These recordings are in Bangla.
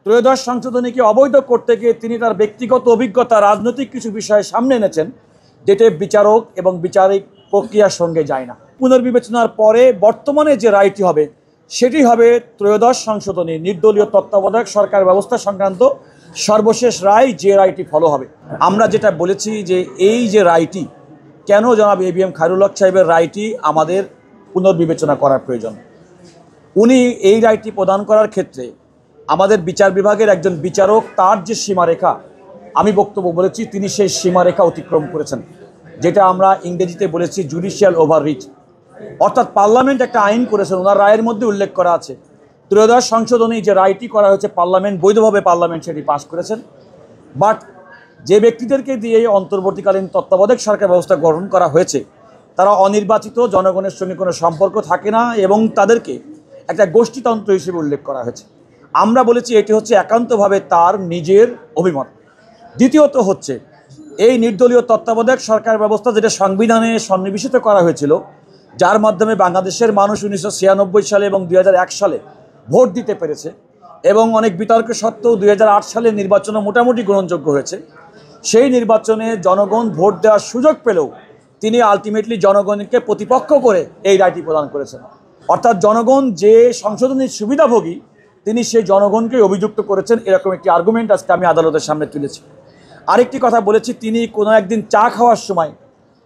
ত্রয়োদশ সংশোধনীকে অবৈধ করতে গিয়ে তিনি তার ব্যক্তিগত অভিজ্ঞতা রাজনৈতিক কিছু বিষয় সামনে এনেছেন, যেটা বিচারক এবং বিচারিক প্রক্রিয়ার সঙ্গে যায় না। পুনর্বিবেচনার পরে বর্তমানে যে রায়টি হবে সেটি হবে ত্রয়োদশ সংশোধনী, নির্দলীয় তত্ত্বাবধায়ক সরকার ব্যবস্থা সংক্রান্ত সর্বশেষ রায়, যে রায়টি ফলো হবে। আমরা যেটা বলেছি যে এই যে রায়টি, কেন জনাব ABM খায়রুল হক সাহেবের রায়টি আমাদের পুনর্বিবেচনা করার প্রয়োজন। উনি এই রায়টি প্রদান করার ক্ষেত্রে আমাদের বিচার বিভাগের একজন বিচারক, তার যে সীমারেখা, আমি বক্তব্য বলেছি, তিনি সেই সীমারেখা অতিক্রম করেছেন, যেটা আমরা ইংরেজিতে বলেছি জুডিশিয়াল ওভাররিচ। অর্থাৎ পার্লামেন্ট একটা আইন করেছেন, ওনার রায়ের মধ্যে উল্লেখ করা আছে ত্রয়োদশ সংশোধনী যে রায়টি করা হয়েছে পার্লামেন্ট, বৈধভাবে পার্লামেন্ট সেটি পাস করেছেন। বাট যে ব্যক্তিদেরকে দিয়ে এই অন্তর্বর্তীকালীন তত্ত্বাবধায়ক সরকার ব্যবস্থা গঠন করা হয়েছে তারা অনির্বাচিত, জনগণের সঙ্গে কোনো সম্পর্ক থাকে না এবং তাদেরকে একটা গোষ্ঠীতন্ত্র হিসেবে উল্লেখ করা হয়েছে। আমরা বলেছি এটি হচ্ছে একান্তভাবে তার নিজের অভিমত। দ্বিতীয়ত হচ্ছে এই নির্দলীয় তত্ত্বাবধায়ক সরকার ব্যবস্থা, যেটা সংবিধানে সন্নিবেশিত করা হয়েছিল, যার মাধ্যমে বাংলাদেশের মানুষ 1996 সালে এবং 2001 সালে ভোট দিতে পেরেছে এবং অনেক বিতর্ক সত্ত্বেও 2008 সালে নির্বাচনও মোটামুটি গ্রহণযোগ্য হয়েছে। সেই নির্বাচনে জনগণ ভোট দেওয়ার সুযোগ পেলেও তিনি আলটিমেটলি জনগণকে প্রতিপক্ষ করে এই রায়টি প্রদান করেছেন। অর্থাৎ জনগণ যে সংশোধনীর সুবিধাভোগী, তিনি সেই জনগণকে অভিযুক্ত করেছেন, এরকম একটি আর্গুমেন্ট আজকে আমি আদালতের সামনে তুলেছি। আরেকটি কথা বলেছি, তিনি কোনো একদিন চা খাওয়ার সময়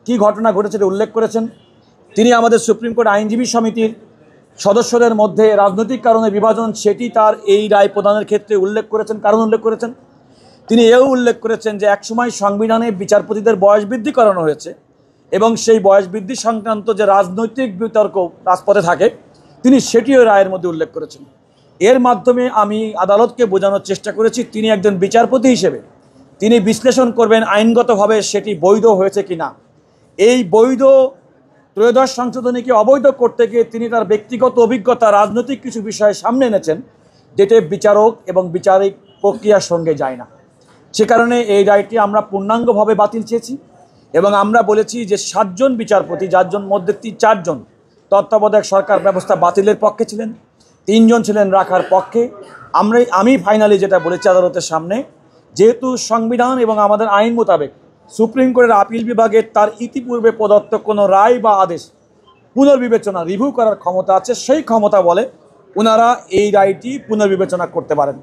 কি ঘটনা ঘটেছে উল্লেখ করেছেন। তিনি আমাদের সুপ্রিম কোর্ট আইনজীবী সমিতির সদস্যদের মধ্যে রাজনৈতিক কারণে বিভাজন, সেটি তার এই রায় প্রদানের ক্ষেত্রে উল্লেখ করেছেন, কারণ উল্লেখ করেছেন। তিনি এও উল্লেখ করেছেন যে একসময় সংবিধানে বিচারপতিদের বয়স বৃদ্ধি করানো হয়েছে এবং সেই বয়স বৃদ্ধি সংক্রান্ত যে রাজনৈতিক বিতর্ক রাজপথে থাকে, তিনি সেটিও রায়ের মধ্যে উল্লেখ করেছেন। এর মাধ্যমে আমি আদালতকে বোঝানোর চেষ্টা করেছি তিনি একজন বিচারপতি হিসেবে তিনি বিশ্লেষণ করবেন আইনগতভাবে সেটি বৈধ হয়েছে কি না। এই বৈধ ত্রয়োদশ সংশোধনীকে অবৈধ করতে গিয়ে তিনি তার ব্যক্তিগত অভিজ্ঞতা রাজনৈতিক কিছু বিষয় সামনে এনেছেন, যেটা বিচারক এবং বিচারিক প্রক্রিয়ার সঙ্গে যায় না। সে কারণে এই রায়টি আমরা পূর্ণাঙ্গভাবে বাতিল চেয়েছি এবং আমরা বলেছি যে 7 জন বিচারপতি, যার মধ্যে 4 জন তত্ত্বাবধায়ক সরকার ব্যবস্থা বাতিলের পক্ষে ছিলেন, 3 জন ছিলেন রাখার পক্ষে। আমি ফাইনালি যেটা বলেছি আদালতের সামনে, যেহেতু সংবিধান এবং আমাদের আইন মোতাবেক সুপ্রিম কোর্টের আপিল বিভাগের তার ইতিপূর্বে প্রদত্ত কোনো রায় বা আদেশ পুনর্বিবেচনা রিভিউ করার ক্ষমতা আছে, সেই ক্ষমতা বলে ওনারা এই রায়টি পুনর্বিবেচনা করতে পারেন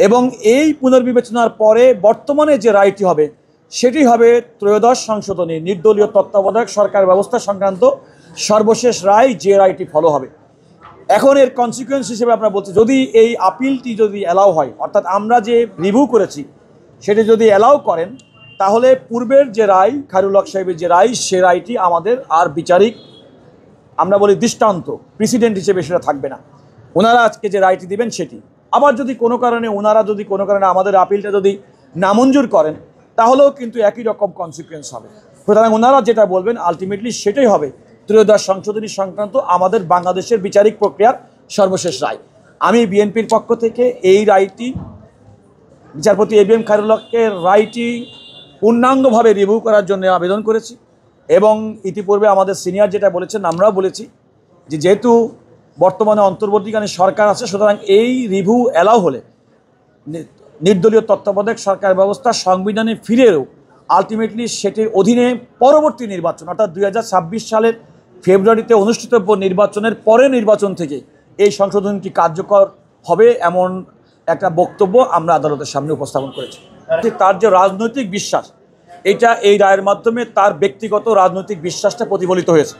এবং এই পুনর্বিবেচনার পরে বর্তমানে যে রায়টি হবে সেটি হবে ত্রয়োদশ সংশোধনী, নির্দলীয় তত্ত্বাবধায়ক সরকার ব্যবস্থা সংক্রান্ত সর্বশেষ রায়, যে রায়টি ফলো হবে। এখন এর কনসিকুয়েন্স হিসেবে আমরা বলছি, যদি এই আপিলটি যদি অ্যালাউ হয়, অর্থাৎ আমরা যে রিভিউ করেছি সেটি যদি অ্যালাউ করেন, তাহলে পূর্বের যে রায়, খায়রুল হক সাহেবের যে রায়, সে রায়টি আমাদের আর বিচারিক, আমরা বলি দৃষ্টান্ত, প্রেসিডেন্ট হিসেবে সেটা থাকবে না। ওনারা আজকে যে রায়টি দিবেন সেটি। আবার যদি কোনো কারণে আমাদের আপিলটা যদি নামঞ্জুর করেন, তাহলেও কিন্তু একই রকম কনসিকুয়েন্স হবে। সুতরাং ওনারা যেটা বলবেন আলটিমেটলি সেটাই হবে ত্রয়োদশ সংশোধনী সংক্রান্ত আমাদের বাংলাদেশের বিচারিক প্রক্রিয়ার সর্বশেষ রায়। আমি বিএনপির পক্ষ থেকে এই রায়টি, বিচারপতি ABM খায়রুল হকের রায়টি পূর্ণাঙ্গভাবে রিভিউ করার জন্য আবেদন করেছি এবং ইতিপূর্বে আমাদের সিনিয়র যেটা বলেছেন, আমরাও বলেছি যে যেহেতু বর্তমানে অন্তর্বর্তীকালীন সরকার আছে, সুতরাং এই রিভিউ অ্যালাউ হলে নির্দলীয় তত্ত্বাবধায়ক সরকার ব্যবস্থা সংবিধানে ফিরেও আলটিমেটলি সেটির অধীনে পরবর্তী নির্বাচন, অর্থাৎ 2026 সালের ফেব্রুয়ারিতে অনুষ্ঠিতব্য নির্বাচনের পরে নির্বাচন থেকে এই সংশোধনটি কার্যকর হবে, এমন একটা বক্তব্য আমরা আদালতের সামনে উপস্থাপন করেছি। তার যে রাজনৈতিক বিশ্বাস, এটা এই রায়ের মাধ্যমে তার ব্যক্তিগত রাজনৈতিক বিশ্বাসটা প্রতিফলিত হয়েছে।